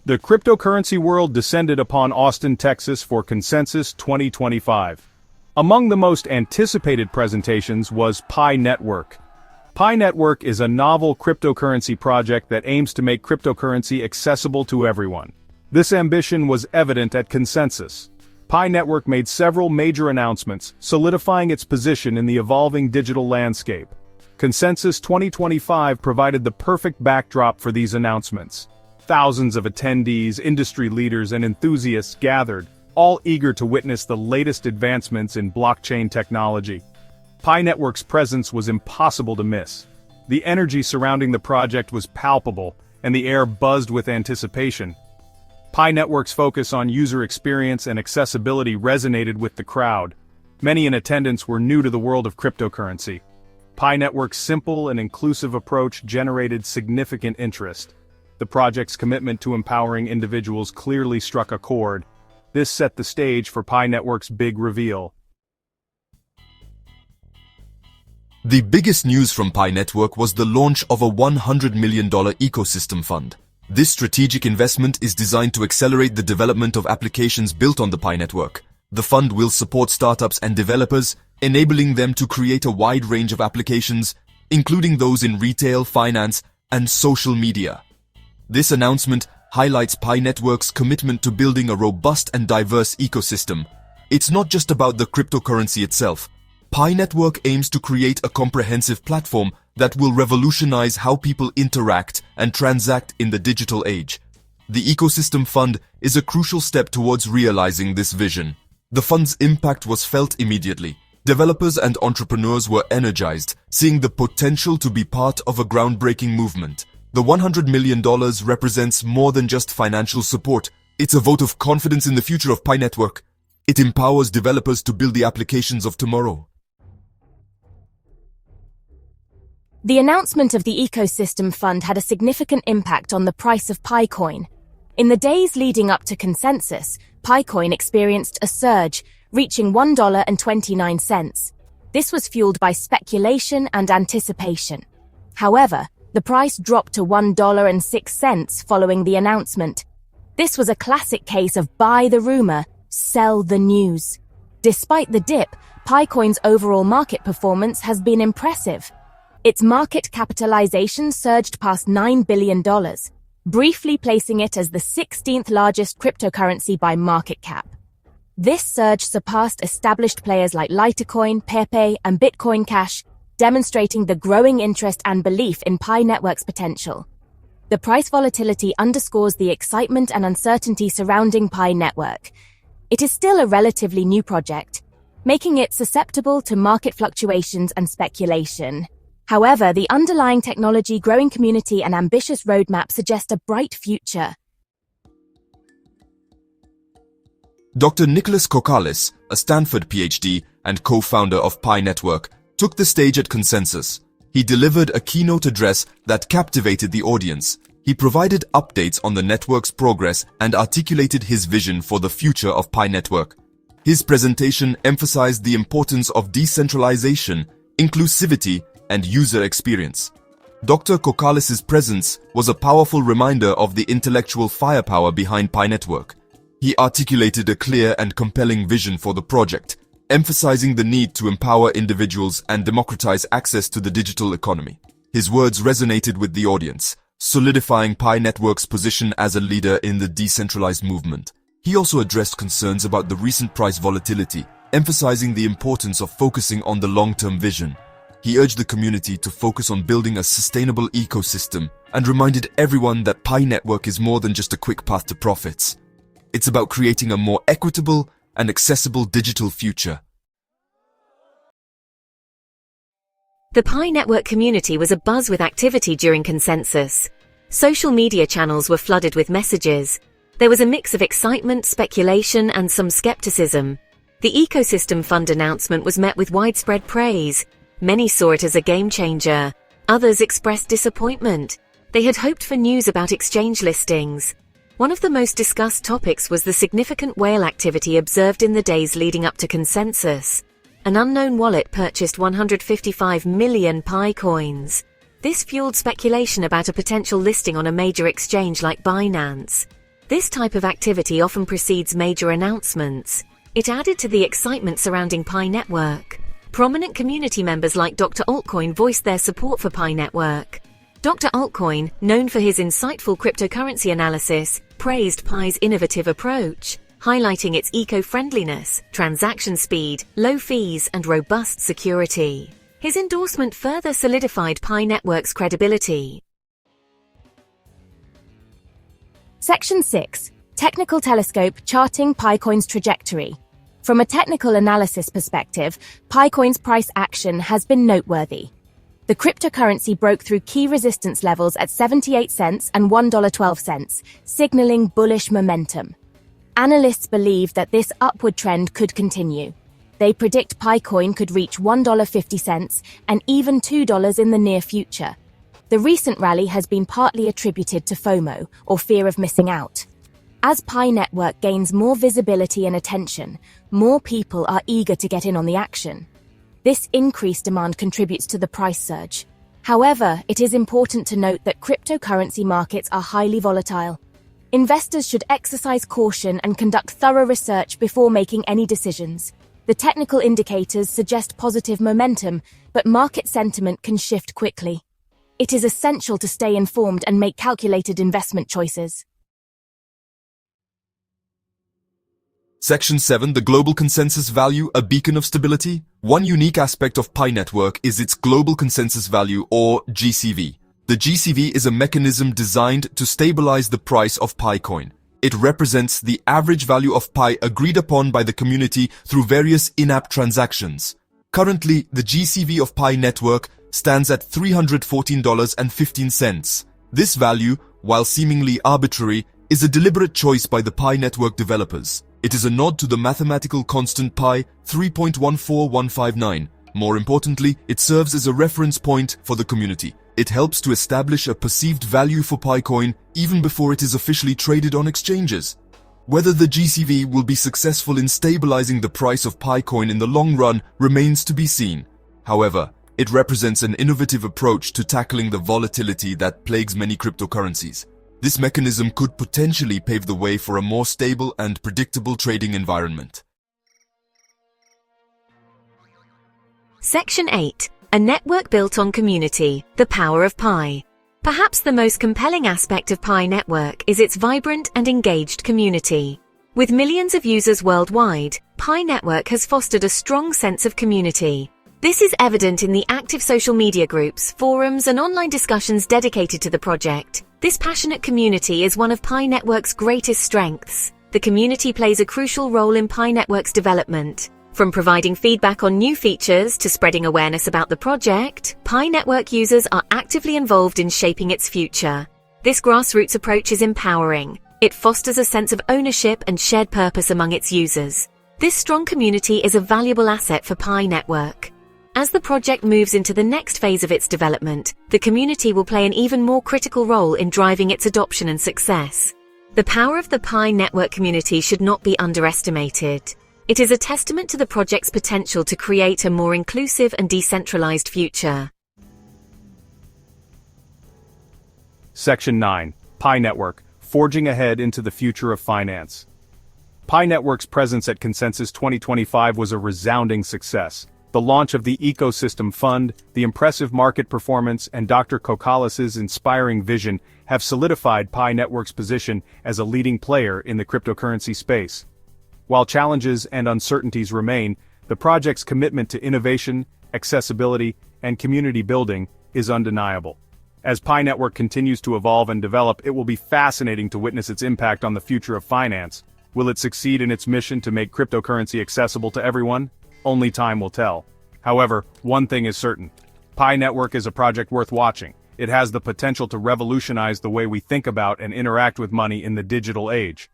The cryptocurrency world descended upon Austin, Texas for Consensus 2025. Among the most anticipated presentations was PiNetwork. PiNetwork is a novel cryptocurrency project that aims to make cryptocurrency accessible to everyone. This ambition was evident at Consensus. PiNetwork made several major announcements, solidifying its position in the evolving digital landscape. Consensus 2025 provided the perfect backdrop for these announcements. Thousands of attendees, industry leaders, and enthusiasts gathered, all eager to witness the latest advancements in blockchain technology. PiNetwork's presence was impossible to miss. The energy surrounding the project was palpable, and the air buzzed with anticipation. PiNetwork's focus on user experience and accessibility resonated with the crowd. Many in attendance were new to the world of cryptocurrency. PiNetwork's simple and inclusive approach generated significant interest. The project's commitment to empowering individuals clearly struck a chord. This set the stage for PiNetwork's big reveal. The biggest news from PiNetwork was the launch of a $100 million ecosystem fund. This strategic investment is designed to accelerate the development of applications built on the PiNetwork. The fund will support startups and developers, enabling them to create a wide range of applications, including those in retail, finance, and social media. This announcement highlights PiNetwork's commitment to building a robust and diverse ecosystem. It's not just about the cryptocurrency itself. PiNetwork aims to create a comprehensive platform that will revolutionize how people interact and transact in the digital age. The Ecosystem Fund is a crucial step towards realizing this vision. The fund's impact was felt immediately. Developers and entrepreneurs were energized, seeing the potential to be part of a groundbreaking movement. The $100 million represents more than just financial support. It's a vote of confidence in the future of PiNetwork. It empowers developers to build the applications of tomorrow. The announcement of the Ecosystem Fund had a significant impact on the price of PiCoin. In the days leading up to Consensus, PiCoin experienced a surge, reaching $1.29. This was fueled by speculation and anticipation. However, the price dropped to $1.06 following the announcement. This was a classic case of buy the rumor, sell the news. Despite the dip, PiCoin's overall market performance has been impressive. Its market capitalization surged past $9 billion, briefly placing it as the 16th largest cryptocurrency by market cap. This surge surpassed established players like Litecoin, Pepe, and Bitcoin Cash, demonstrating the growing interest and belief in PiNetwork's potential. The price volatility underscores the excitement and uncertainty surrounding PiNetwork. It is still a relatively new project, making it susceptible to market fluctuations and speculation. However, the underlying technology, growing community, and ambitious roadmap suggest a bright future. Dr. Nicholas Kokalis, a Stanford PhD and co-founder of PiNetwork, took the stage at Consensus. He delivered a keynote address that captivated the audience. He provided updates on the network's progress and articulated his vision for the future of PiNetwork. His presentation emphasized the importance of decentralization, inclusivity, and user experience. Dr. Kokalis's presence was a powerful reminder of the intellectual firepower behind PiNetwork. He articulated a clear and compelling vision for the project, emphasizing the need to empower individuals and democratize access to the digital economy. His words resonated with the audience, solidifying PiNetwork's position as a leader in the decentralized movement. He also addressed concerns about the recent price volatility, emphasizing the importance of focusing on the long-term vision. He urged the community to focus on building a sustainable ecosystem and reminded everyone that PiNetwork is more than just a quick path to profits. It's about creating a more equitable and accessible digital future. The PiNetwork community was abuzz with activity during Consensus. Social media channels were flooded with messages. There was a mix of excitement, speculation, and some skepticism. The Ecosystem Fund announcement was met with widespread praise. Many saw it as a game changer. Others expressed disappointment. They had hoped for news about exchange listings. One of the most discussed topics was the significant whale activity observed in the days leading up to Consensus. An unknown wallet purchased 155 million PiCoins. This fueled speculation about a potential listing on a major exchange like Binance. This type of activity often precedes major announcements. It added to the excitement surrounding PiNetwork. Prominent community members like Dr. Altcoin voiced their support for PiNetwork. Dr. Altcoin, known for his insightful cryptocurrency analysis, praised Pi's innovative approach, highlighting its eco-friendliness, transaction speed, low fees, and robust security. His endorsement further solidified PiNetwork's credibility. Section 6. Technical Telescope Charting PiCoin's Trajectory. From a technical analysis perspective, PiCoin's price action has been noteworthy. The cryptocurrency broke through key resistance levels at 78 cents and $1.12, signaling bullish momentum. Analysts believe that this upward trend could continue. They predict PiCoin could reach $1.50 and even $2 in the near future. The recent rally has been partly attributed to FOMO, or fear of missing out. As PiNetwork gains more visibility and attention, more people are eager to get in on the action. This increased demand contributes to the price surge. However, it is important to note that cryptocurrency markets are highly volatile. Investors should exercise caution and conduct thorough research before making any decisions. The technical indicators suggest positive momentum, but market sentiment can shift quickly. It is essential to stay informed and make calculated investment choices. Section 7. The Global Consensus Value, a beacon of stability. One unique aspect of PiNetwork is its Global Consensus Value, or GCV. The GCV is a mechanism designed to stabilize the price of PiCoin. It represents the average value of Pi agreed upon by the community through various in-app transactions. Currently, the GCV of PiNetwork stands at $314.15. This value, while seemingly arbitrary, is a deliberate choice by the PiNetwork developers. It is a nod to the mathematical constant Pi 3.14159. More importantly, it serves as a reference point for the community. It helps to establish a perceived value for PiCoin even before it is officially traded on exchanges. Whether the GCV will be successful in stabilizing the price of PiCoin in the long run remains to be seen. However, it represents an innovative approach to tackling the volatility that plagues many cryptocurrencies. This mechanism could potentially pave the way for a more stable and predictable trading environment. Section 8. A network built on community, the power of Pi. Perhaps the most compelling aspect of PiNetwork is its vibrant and engaged community. With millions of users worldwide, PiNetwork has fostered a strong sense of community. This is evident in the active social media groups, forums, and online discussions dedicated to the project. This passionate community is one of PiNetwork's greatest strengths. The community plays a crucial role in PiNetwork's development. From providing feedback on new features to spreading awareness about the project, PiNetwork users are actively involved in shaping its future. This grassroots approach is empowering. It fosters a sense of ownership and shared purpose among its users. This strong community is a valuable asset for PiNetwork. As the project moves into the next phase of its development, the community will play an even more critical role in driving its adoption and success. The power of the PiNetwork community should not be underestimated. It is a testament to the project's potential to create a more inclusive and decentralized future. Section 9. PiNetwork, Forging Ahead into the Future of Finance. PiNetwork's presence at Consensus 2025 was a resounding success. The launch of the Ecosystem Fund, the impressive market performance, and Dr. Kokalis's inspiring vision have solidified PiNetwork's position as a leading player in the cryptocurrency space. While challenges and uncertainties remain, the project's commitment to innovation, accessibility, and community building is undeniable. As PiNetwork continues to evolve and develop, it will be fascinating to witness its impact on the future of finance. Will it succeed in its mission to make cryptocurrency accessible to everyone? Only time will tell. However, one thing is certain. PiNetwork is a project worth watching. It has the potential to revolutionize the way we think about and interact with money in the digital age.